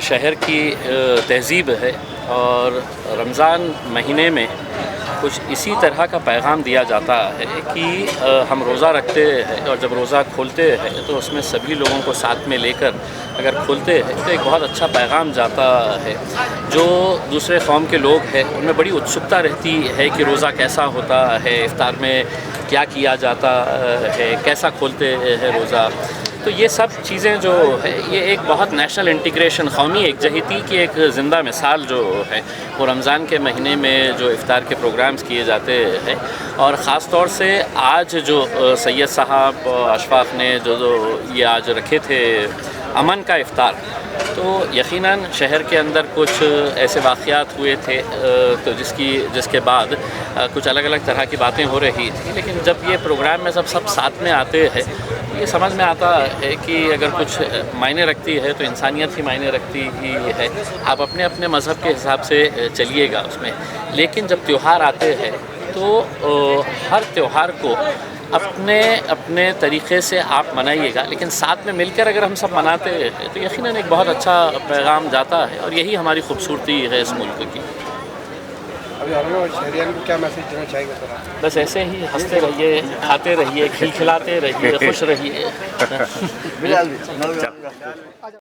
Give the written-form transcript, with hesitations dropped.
شہر کی تہذیب ہے اور رمضان مہینے میں کچھ اسی طرح کا پیغام دیا جاتا ہے کہ ہم روزہ رکھتے ہیں اور جب روزہ کھولتے ہیں تو اس میں سبھی لوگوں کو ساتھ میں لے کر اگر کھولتے ہیں تو ایک بہت اچھا پیغام جاتا ہے. جو دوسرے قوم کے لوگ ہیں ان میں بڑی اتسکتا رہتی ہے کہ روزہ کیسا ہوتا ہے, افطار میں کیا کیا جاتا ہے, کیسا کھولتے ہیں روزہ. تو یہ سب چیزیں جو ہے یہ ایک بہت نیشنل انٹیگریشن, قومی یکجہتی کی ایک زندہ مثال جو ہے وہ رمضان کے مہینے میں جو افطار کے پروگرامز کیے جاتے ہیں. اور خاص طور سے آج جو سید صاحب اشفاق نے جو یہ آج رکھے تھے امن کا افطار, تو یقیناً شہر کے اندر کچھ ایسے واقعات ہوئے تھے تو جس کے بعد کچھ الگ الگ طرح کی باتیں ہو رہی تھیں. لیکن جب یہ پروگرام میں سب ساتھ میں آتے ہیں یہ سمجھ میں آتا ہے کہ اگر کچھ معنی رکھتی ہے تو انسانیت ہی معنی رکھتی ہی ہے. آپ اپنے اپنے مذہب کے حساب سے چلیے گا اس میں, لیکن جب تیوہار آتے ہیں تو ہر تیوہار کو اپنے طریقے سے آپ منائیے گا, لیکن ساتھ میں مل کر اگر ہم سب مناتے ہیں تو یقیناً ایک بہت اچھا پیغام جاتا ہے اور یہی ہماری خوبصورتی ہے اس ملک کی. شہریان کو کیا میسج دینا چاہیے گا؟ بس ایسے ہی ہنستے رہیے, کھاتے رہیے, کھلکھلاتے رہیے, خوش رہیے.